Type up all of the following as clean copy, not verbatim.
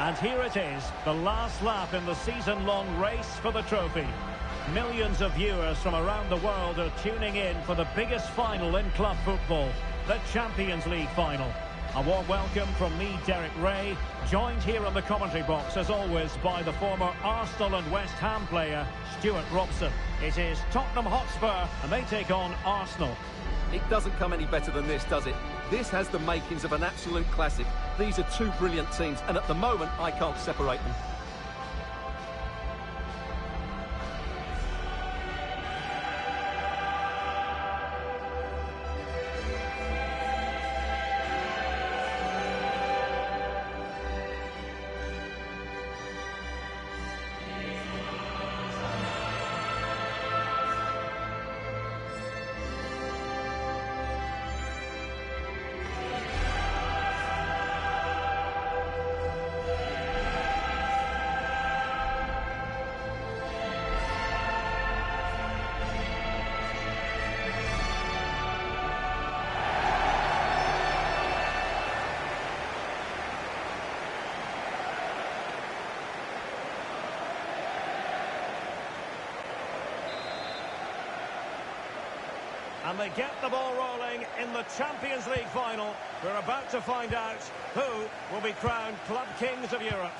And here it is, the last lap in the season-long race for the trophy. Millions of viewers from around the world are tuning in for the biggest final in club football, the Champions League final. A warm welcome from me, Derek Ray, joined here in the commentary box, as always, by the former Arsenal and West Ham player, Stuart Robson. It is Tottenham Hotspur, and they take on Arsenal. It doesn't come any better than this, does it? This has the makings of an absolute classic. These are two brilliant teams, and at the moment, I can't separate them. And they get the ball rolling in the Champions League final. We're about to find out who will be crowned Club Kings of Europe.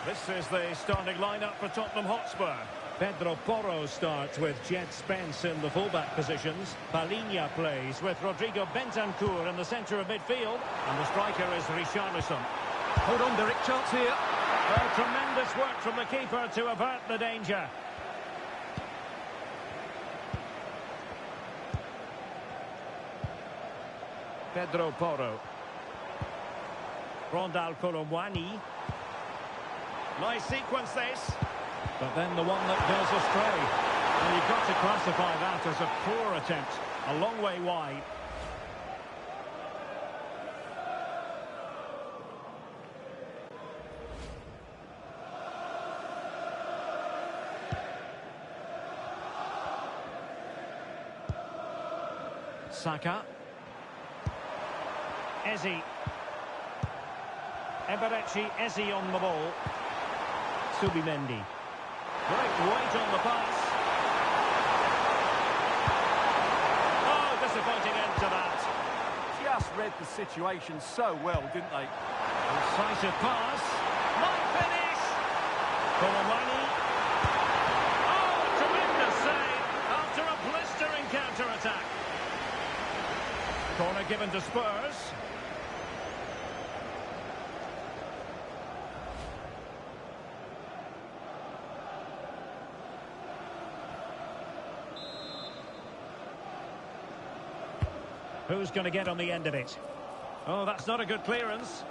This is the starting lineup for Tottenham Hotspur. Pedro Porro starts with Jed Spence in the fullback positions. Palhinha plays with Rodrigo Bentancur in the centre of midfield. And the striker is Richarlison. Hold on, Derek, chance here. Well, tremendous work from the keeper to avert the danger. Pedro Porro. Rondal Colomwani. Nice sequence this. But then the one that goes astray. And you've got to classify that as a poor attempt. A long way wide. Saka. Eze. Eberechi Eze on the ball. Subimendi. Great weight on the pass. Oh, disappointing end to that. Just read the situation so well, didn't they? Decisive pass. Might finish. Colomani. Oh, tremendous save after a blistering counter-attack. Corner given to Spurs. Who's going to get on the end of it? Oh, that's not a good clearance.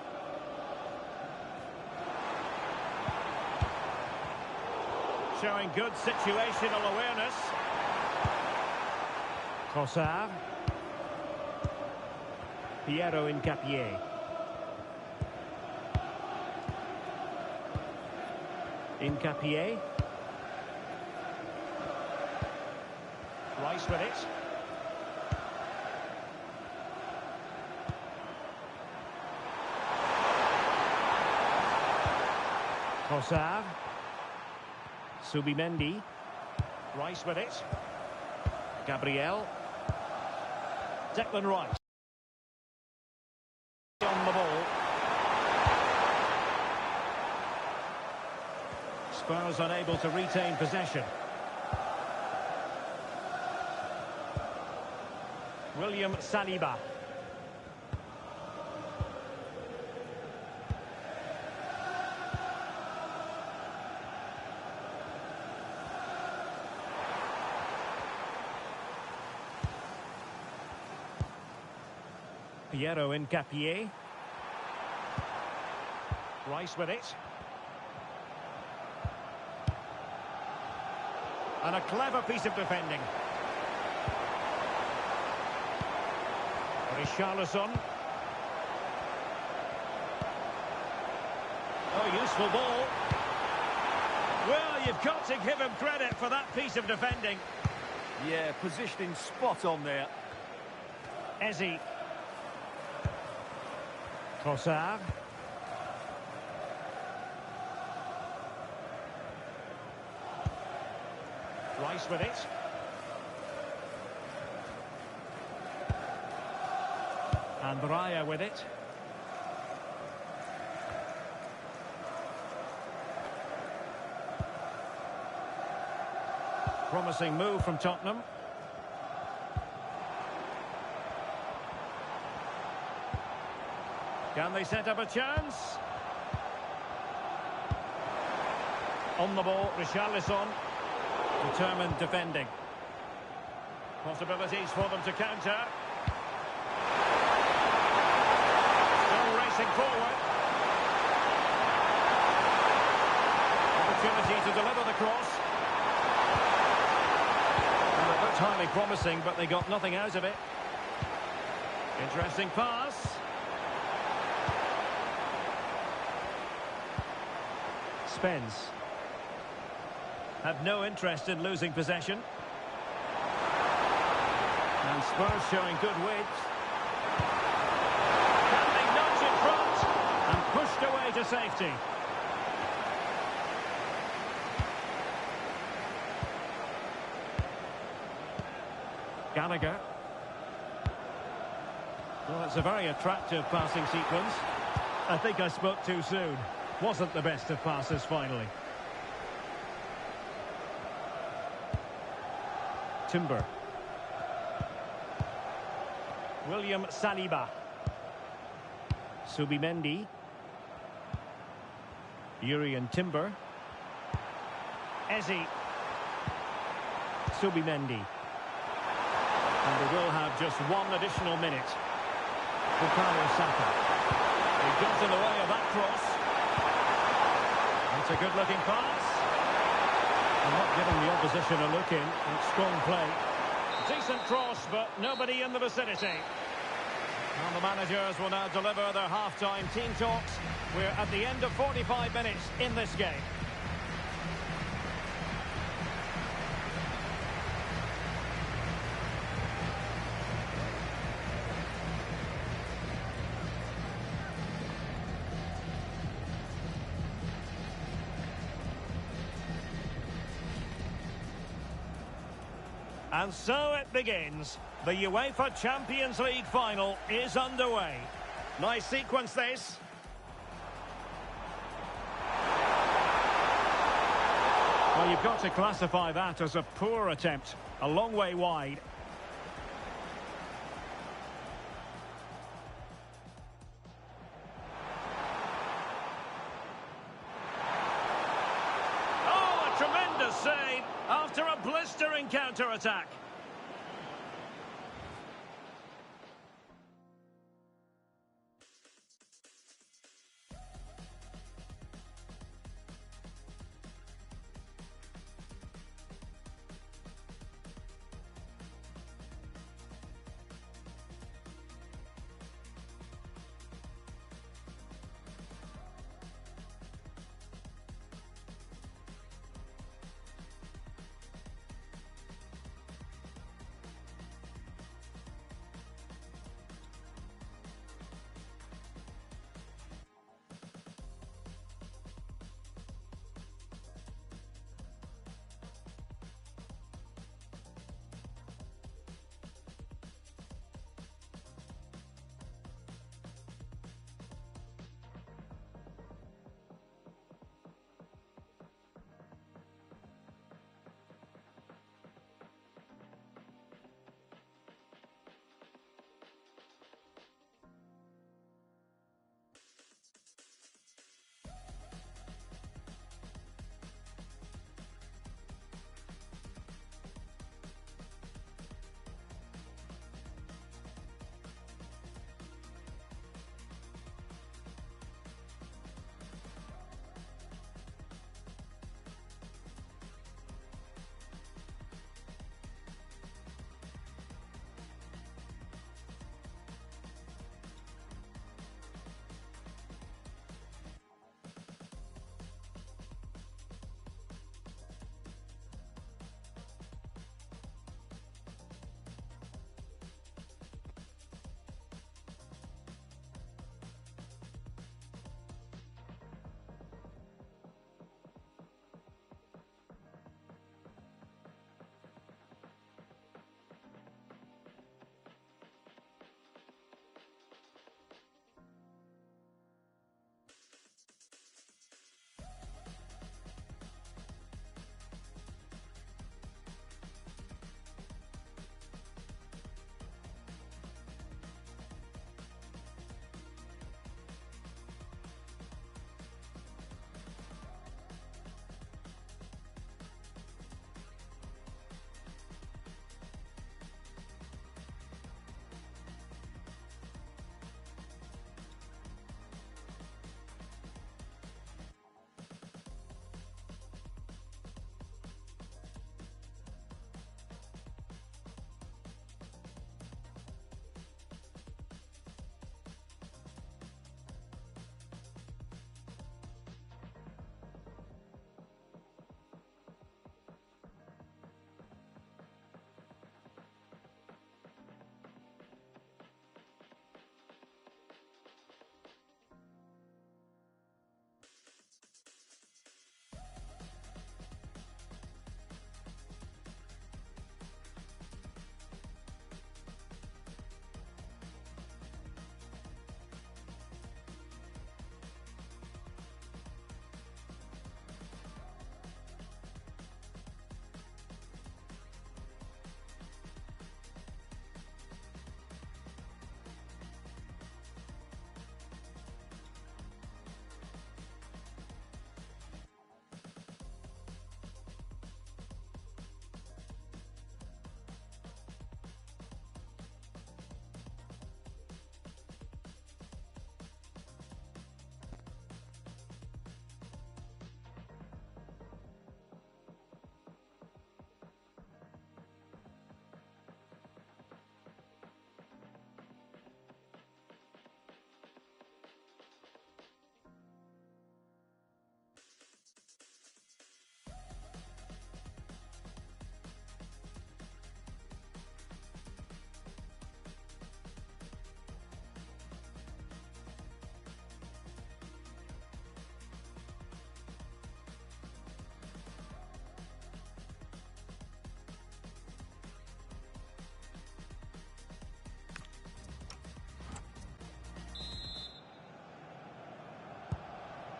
Showing good situational awareness. Trossard. Piero Incapié. Incapié. Rice with it. Trossard. Subimendi. Rice with it. Gabriel. Declan Rice. On the ball. Spurs unable to retain possession. William Saliba. Piero Incapié. Rice with it. And a clever piece of defending. Richarlison. Oh, useful ball. Well, you've got to give him credit for that piece of defending. Yeah, positioning spot on there. Eze. Trossard. Rice with it. And Raya with it. Promising move from Tottenham. Can they set up a chance? On the ball, Richarlison. Determined defending. Possibilities for them to counter. Still racing forward. Opportunity to deliver the cross. And it looked highly promising, but they got nothing out of it. Interesting pass. Spence. Have no interest in losing possession. And Spurs showing good width. Can they nudge in front? And pushed away to safety. Gallagher. Well, it's a very attractive passing sequence. I think I spoke too soon. Wasn't the best of passes finally. Timber. William Saliba. Subimendi. Urian Timber. Eze. Subimendi. And they will have just one additional minute. Bukayo Saka. He got in the way of that cross. It's a good-looking pass. And not giving the opposition a look in. It's strong play. Decent cross, but nobody in the vicinity. And the managers will now deliver their half-time team talks. We're at the end of 45 minutes in this game. And so it begins. The UEFA Champions League final is underway. Nice sequence this. Well, you've got to classify that as a poor attempt. A long way wide. Oh, a tremendous save after a blistering counter-attack.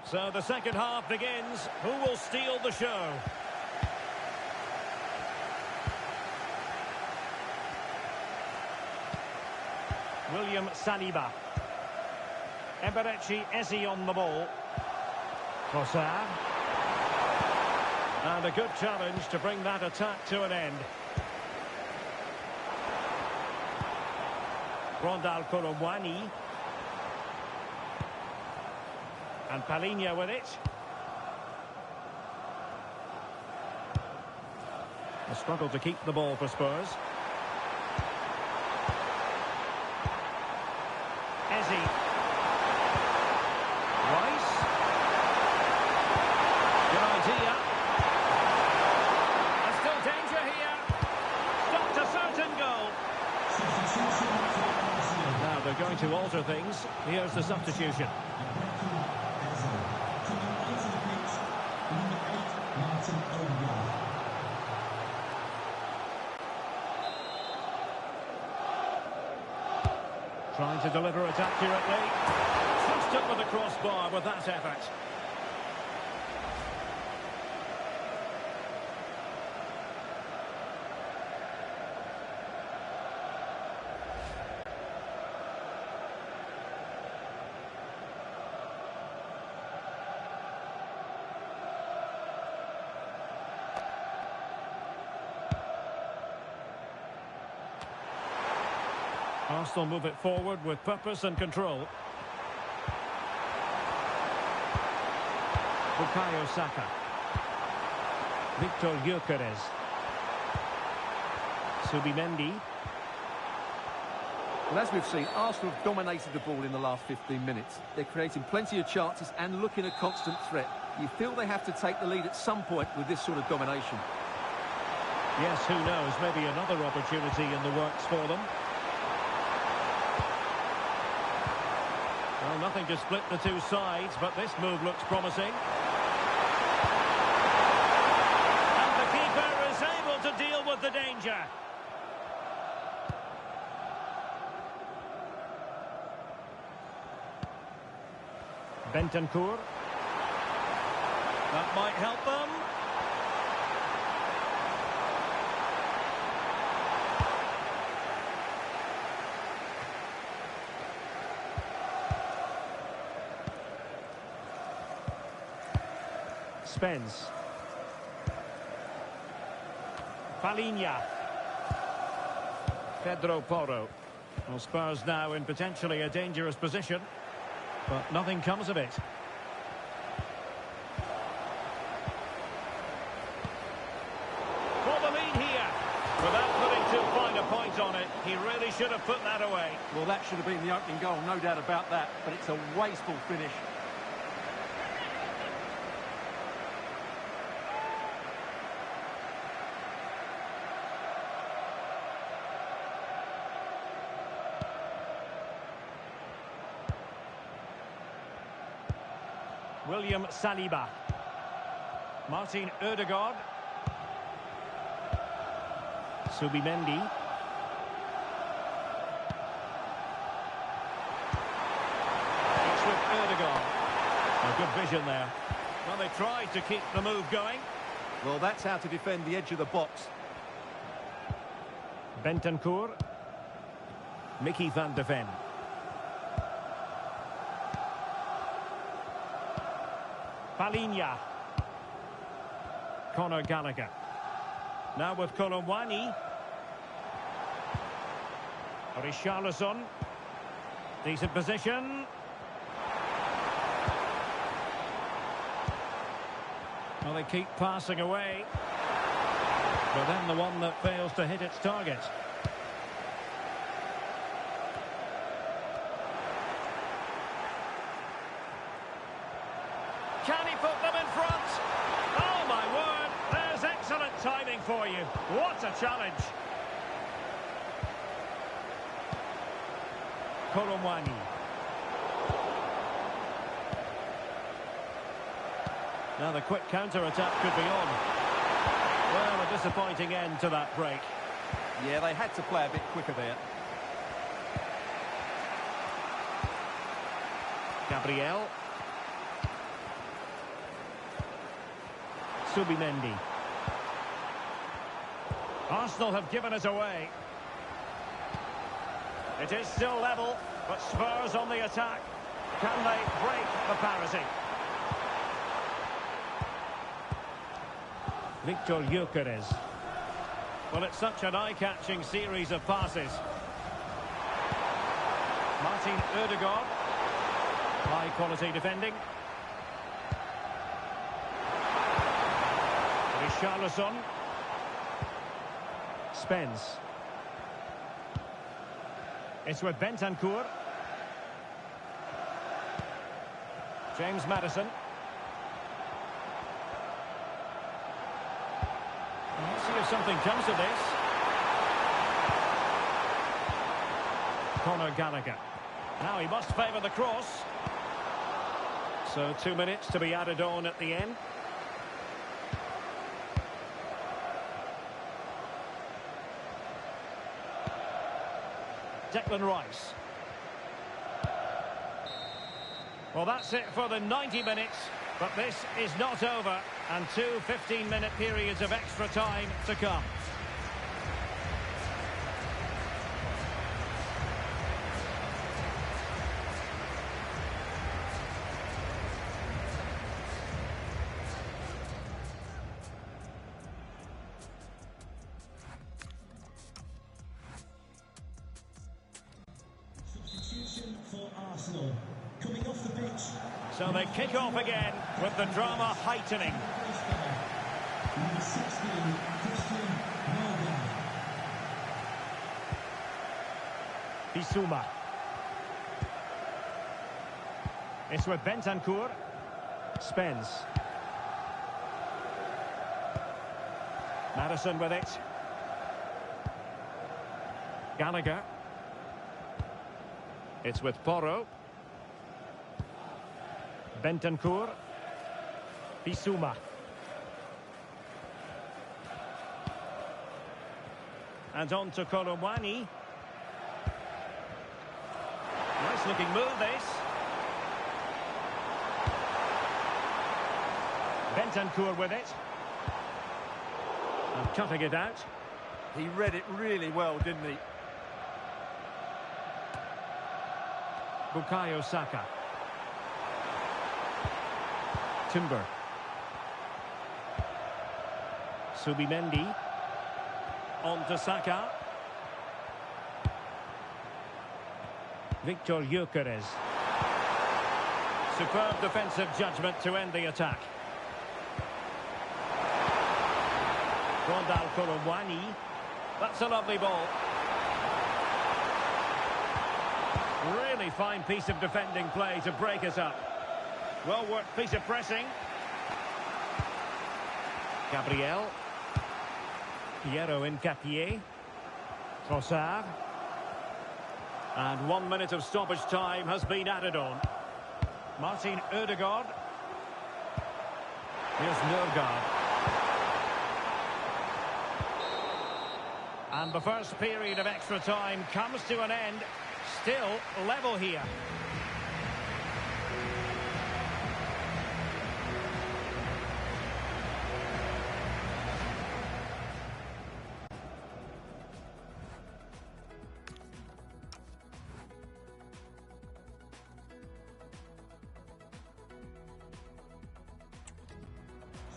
So the second half begins. Who will steal the show? William Saliba. Eberechi Eze on the ball. Trossard. And a good challenge to bring that attack to an end. Rondal Koromwani. And Palhinha with it. A struggle to keep the ball for Spurs. Eze. Rice. Good idea. There's still danger here. Stopped a certain goal. Now they're going to alter things. Here's the substitution. Trying to deliver it accurately. Touched it with the crossbar with that effort. Arsenal move it forward with purpose and control. Bukayo Saka. Victor Gyökeres. Subimendi. Well, as we've seen, Arsenal have dominated the ball in the last 15 minutes. They're creating plenty of chances and looking a constant threat. You feel they have to take the lead at some point with this sort of domination. Yes, who knows? Maybe another opportunity in the works for them. Well, nothing to split the two sides, but this move looks promising. And the keeper is able to deal with the danger. Bentancur. That might help them. Spence. Palhinha. Pedro Porro. Well, Spurs now in potentially a dangerous position, but nothing comes of it. For the lead here. Without putting too fine a point on it, he really should have put that away. Well, that should have been the opening goal, no doubt about that, but it's a wasteful finish. William Saliba. Martin Ødegaard. Subimendi. It's with Ødegaard. A good vision there. Well, they tried to keep the move going. Well, that's how to defend the edge of the box. Bentancur. Mickey van de Ven. Palhinha. Conor Gallagher. Now with Koromwani. Richarlison. Decent position. Well, they keep passing away. But then the one that fails to hit its target. Can he put them in front? Oh, my word. There's excellent timing for you. What a challenge. Koromwani. Now the quick counter-attack could be on. Well, a disappointing end to that break. Yeah, they had to play a bit quicker there. Subimendi. Arsenal have given it away. It is still level, but Spurs on the attack. Can they break the parity? Victor Gyökeres. Well, it's such an eye-catching series of passes. Martin Ødegaard. High-quality defending. Richarlison. Spence. It's with Bentancur. James Maddison. Let's see if something comes of this. Conor Gallagher. Now he must favour the cross. So 2 minutes to be added on at the end. Declan Rice. Well, that's it for the 90 minutes, but this is not over, and 2 15-minute periods of extra time to come. For Arsenal. Coming off the pitch. So they kick off again with the drama heightening. Number 16, Christian Morgan. Bissouma. It's with Bentancur. Spence. Maddison with it. Gallagher. It's with Porro. Bentancur. Bissouma. And on to Kolomwani. Nice looking move this. Bentancur with it. And cutting it out. He read it really well, didn't he? Bukayo Saka. Timber. Subimendi. On to Saka. Victor Gyökeres. Superb defensive judgment to end the attack. Rondal Kolomwani. That's a lovely ball. Really fine piece of defending play to break us up. Well-worked piece of pressing. Gabriel. Piero Hincapié. Trossard. And 1 minute of stoppage time has been added on. Martin Ødegaard. Here's Nørgaard. And the first period of extra time comes to an end. Still level here.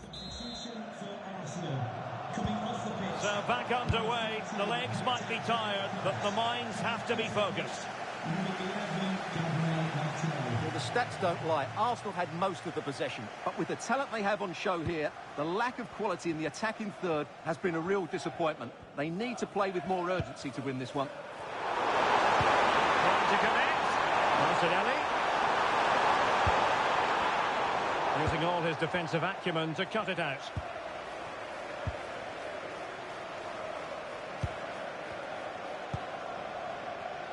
Substitution for Arsenal. Coming off the pitch. So back underway. The legs might be tired, but the minds have to be focused. Well, the stats don't lie. Arsenal had most of the possession, but with the talent they have on show here, the lack of quality in the attacking third has been a real disappointment. They need to play with more urgency to win this one. Trying to connect. Martinelli. Using all his defensive acumen to cut it out.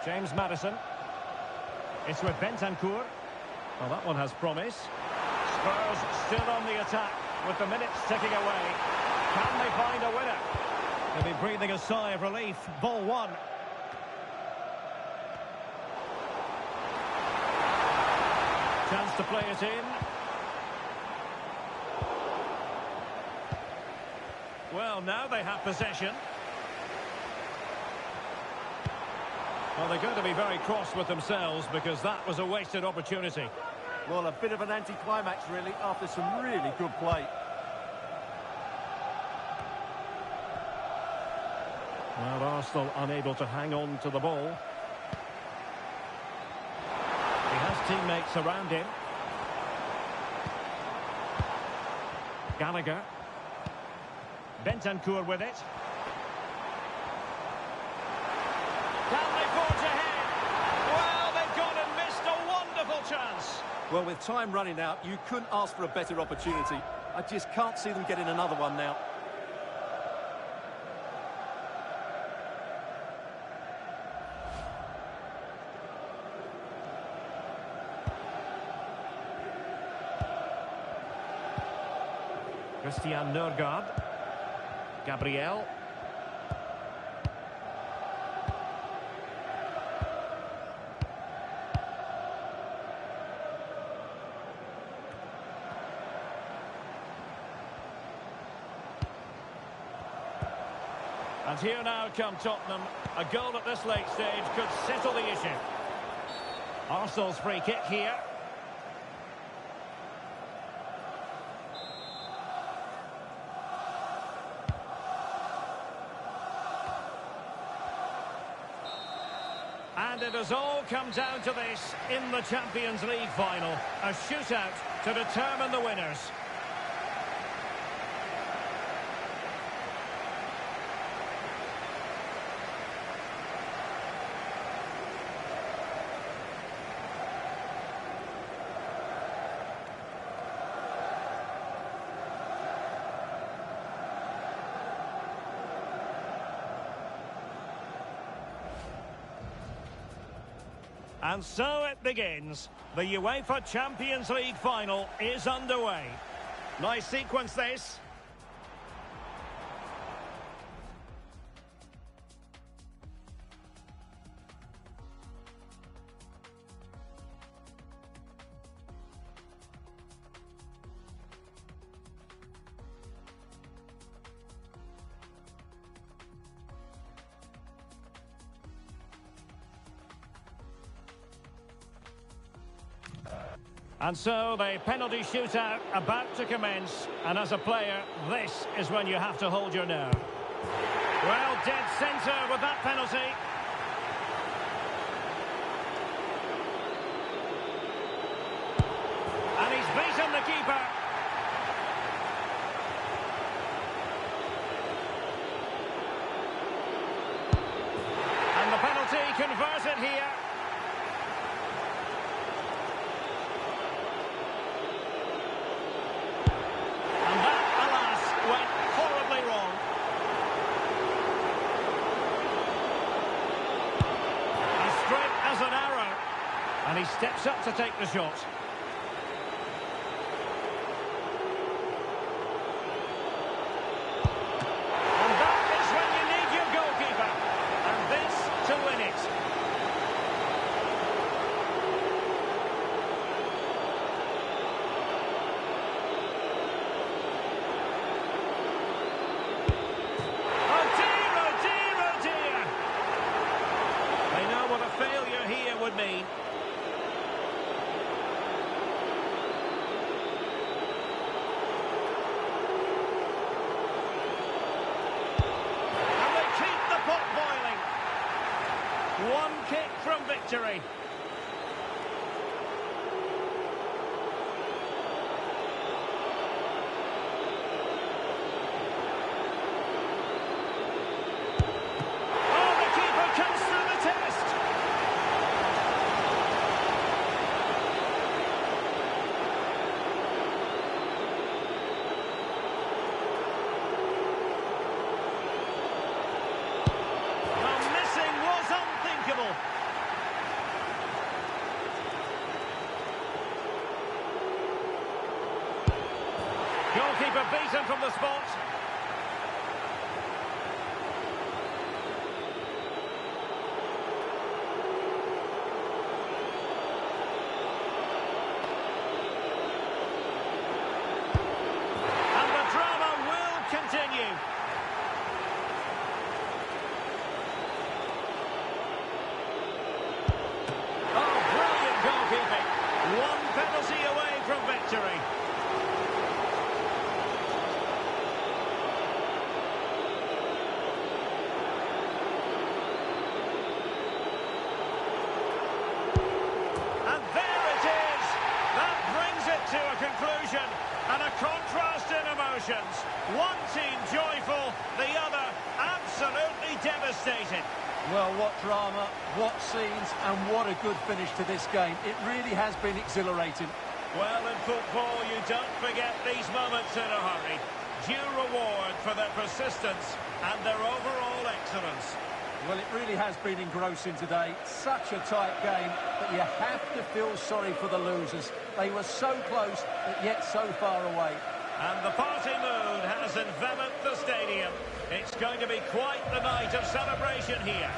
James Maddison. It's with Bentancur. Well, that one has promise. Spurs still on the attack with the minutes ticking away. Can they find a winner? They'll be breathing a sigh of relief. Ball one. Chance to play it in. Well, now they have possession. Well, they're going to be very cross with themselves because that was a wasted opportunity. Well, a bit of an anticlimax, really, after some really good play. Well, Arsenal unable to hang on to the ball. He has teammates around him. Gallagher. Bentancur with it. Can they forge ahead? Well, they've gone and missed a wonderful chance. Well, with time running out, you couldn't ask for a better opportunity. I just can't see them getting another one now. Christian Nørgaard. Gabriel. And here now come Tottenham. A goal at this late stage could settle the issue. Arsenal's free kick here. And it has all come down to this in the Champions League final. A shootout to determine the winners. And so it begins. The UEFA Champions League final is underway. Nice sequence this. And so the penalty shootout about to commence. And as a player, this is when you have to hold your nerve. Well, dead centre with that penalty. And he's beaten the keeper. And the penalty converted here. And he steps up to take the shot. And that is when you need your goalkeeper. And this to win it. Oh dear, oh dear, oh dear. They know what a failure here would mean. One kick from victory. Oh, the keeper comes through the test. Goalkeeper beaten from the spot. And the drama will continue. One penalty away from victory. And there it is. That brings it to a conclusion. And a contrast in emotions. One team joyful, the other absolutely devastated. Well, what drama, what scenes, and what a good finish to this game. It really has been exhilarating. Well, in football, you don't forget these moments in a hurry. Due reward for their persistence and their overall excellence. Well, it really has been engrossing today. Such a tight game, but you have to feel sorry for the losers. They were so close, but yet so far away. And the party mood has enveloped the stadium. It's going to be quite the night of celebration here.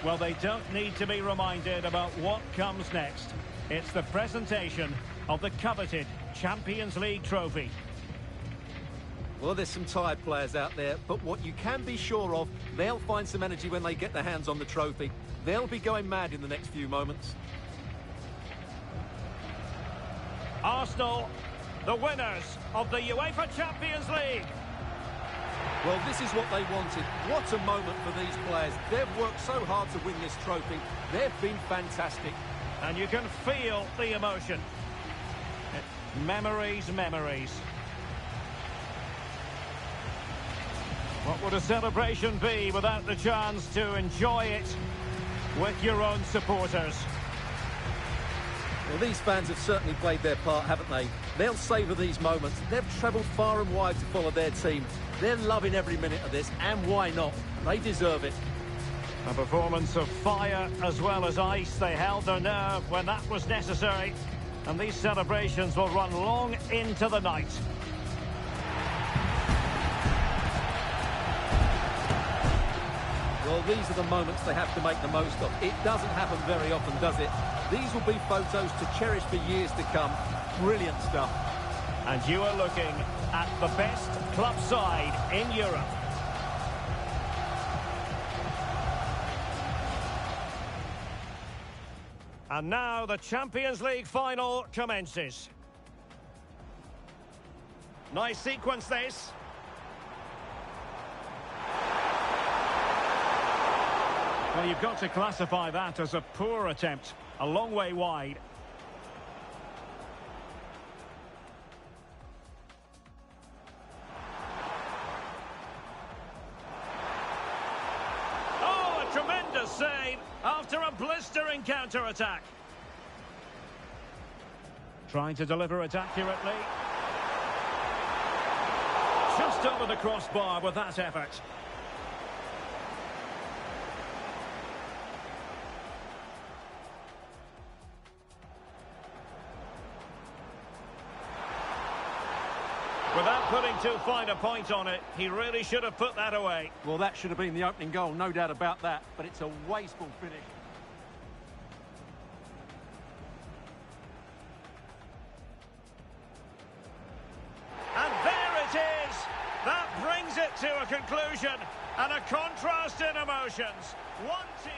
Well, they don't need to be reminded about what comes next. It's the presentation of the coveted Champions League trophy. Well, there's some tired players out there, but what you can be sure of, they'll find some energy when they get their hands on the trophy. They'll be going mad in the next few moments. Arsenal, the winners of the UEFA Champions League. Well, this is what they wanted. What a moment for these players. They've worked so hard to win this trophy. They've been fantastic. And you can feel the emotion. Memories, memories. What would a celebration be without the chance to enjoy it with your own supporters? Well, these fans have certainly played their part, haven't they? They'll savour these moments. They've travelled far and wide to follow their team. They're loving every minute of this, and why not? They deserve it. A performance of fire as well as ice. They held their nerve when that was necessary. And these celebrations will run long into the night. Well, these are the moments they have to make the most of. It doesn't happen very often, does it? These will be photos to cherish for years to come. Brilliant stuff. And you are looking at the best club side in Europe. And now the Champions League final commences. Nice sequence this. Well, you've got to classify that as a poor attempt. A long way wide. Oh, a tremendous save after a blistering counter-attack. Trying to deliver it accurately. Just over the crossbar with that effort. Without putting too fine a point on it, he really should have put that away. Well, that should have been the opening goal, no doubt about that. But it's a wasteful finish. And there it is! That brings it to a conclusion. And a contrast in emotions. One team...